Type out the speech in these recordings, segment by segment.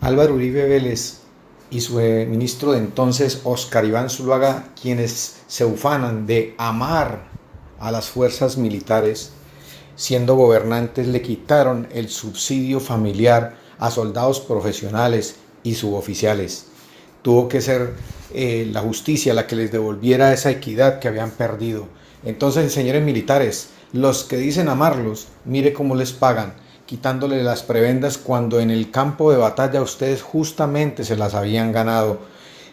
Álvaro Uribe Vélez y su ministro de entonces, Óscar Iván Zuluaga, quienes se ufanan de amar a las fuerzas militares, siendo gobernantes, le quitaron el subsidio familiar a soldados profesionales y suboficiales. Tuvo que ser la justicia la que les devolviera esa equidad que habían perdido. Entonces, señores militares, los que dicen amarlos, mire cómo les pagan, quitándole las prebendas cuando en el campo de batalla ustedes justamente se las habían ganado.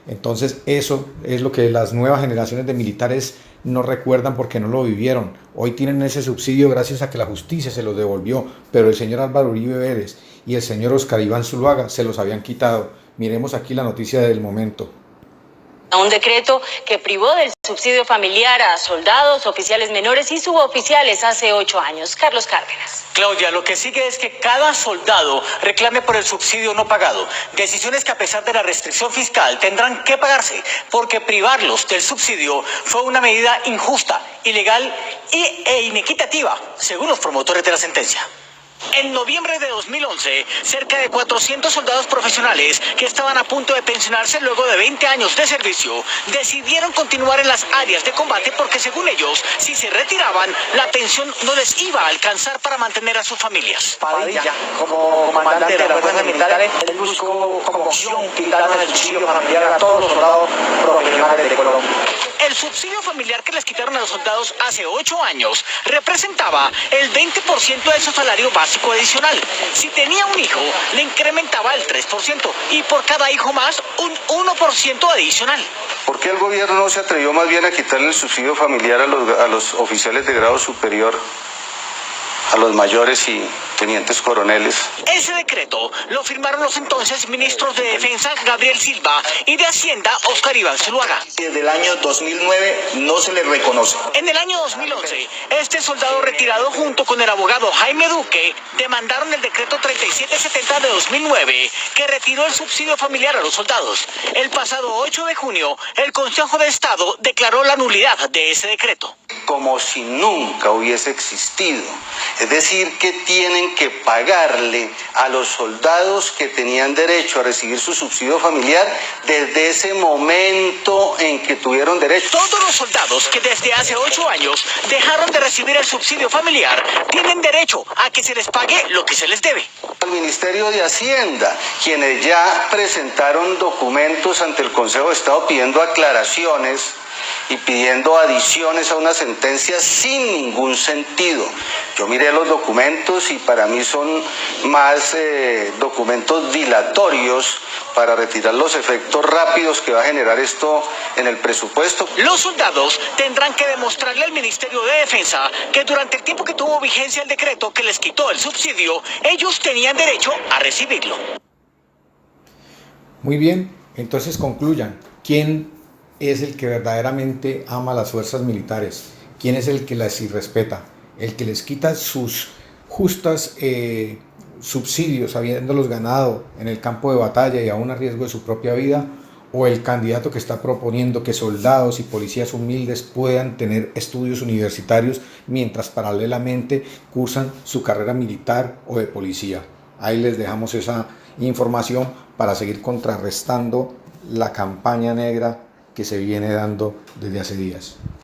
Entonces eso es lo que las nuevas generaciones de militares no recuerdan porque no lo vivieron. Hoy tienen ese subsidio gracias a que la justicia se los devolvió, pero el señor Álvaro Uribe Vélez y el señor Óscar Iván Zuluaga se los habían quitado. Miremos aquí la noticia del momento. Un decreto que privó del subsidio familiar a soldados, oficiales menores y suboficiales hace 8 años. Carlos Cárdenas. Claudia, lo que sigue es que cada soldado reclame por el subsidio no pagado. Decisiones que a pesar de la restricción fiscal tendrán que pagarse, porque privarlos del subsidio fue una medida injusta, ilegal e inequitativa, según los promotores de la sentencia. En noviembre de 2011, cerca de 400 soldados profesionales que estaban a punto de pensionarse luego de 20 años de servicio decidieron continuar en las áreas de combate porque, según ellos, si se retiraban, la pensión no les iba a alcanzar para mantener a sus familias. Padilla, como comandante de las fuerzas militares, él buscó como opción quitarnos el subsidio familiar a todos los soldados profesionales de Colombia. El subsidio familiar que les quitaron a los soldados hace 8 años representaba el 20% de su salario básico adicional. Si tenía un hijo, le incrementaba el 3% y por cada hijo más, un 1% adicional. ¿Por qué el gobierno no se atrevió más bien a quitarle el subsidio familiar a los oficiales de grado superior, a los mayores y tenientes coroneles? Ese decreto lo firmaron los entonces ministros de Defensa Gabriel Silva y de Hacienda Óscar Iván Zuluaga. Desde el año 2009 no se le reconoce. En el año 2011, este soldado retirado junto con el abogado Jaime Duque demandaron el decreto 3770 de 2009 que retiró el subsidio familiar a los soldados. El pasado 8 de junio, el Consejo de Estado declaró la nulidad de ese decreto. Como si nunca hubiese existido. Es decir, que tienen que pagarle a los soldados que tenían derecho a recibir su subsidio familiar desde ese momento en que tuvieron derecho. Todos los soldados que desde hace 8 años dejaron de recibir el subsidio familiar tienen derecho a que se les pague lo que se les debe. Al Ministerio de Hacienda, quienes ya presentaron documentos ante el Consejo de Estado pidiendo aclaraciones y pidiendo adiciones a una sentencia sin ningún sentido. Yo miré los documentos y para mí son más documentos dilatorios para retirar los efectos rápidos que va a generar esto en el presupuesto. Los soldados tendrán que demostrarle al Ministerio de Defensa que durante el tiempo que tuvo vigencia el decreto que les quitó el subsidio, ellos tenían derecho a recibirlo. Muy bien, entonces concluyan. ¿Quién es el que verdaderamente ama a las fuerzas militares? ¿Quién es el que las irrespeta? ¿El que les quita sus justas subsidios habiéndolos ganado en el campo de batalla y aún a riesgo de su propia vida? ¿O el candidato que está proponiendo que soldados y policías humildes puedan tener estudios universitarios mientras paralelamente cursan su carrera militar o de policía? Ahí les dejamos esa información para seguir contrarrestando la campaña negra que se viene dando desde hace días.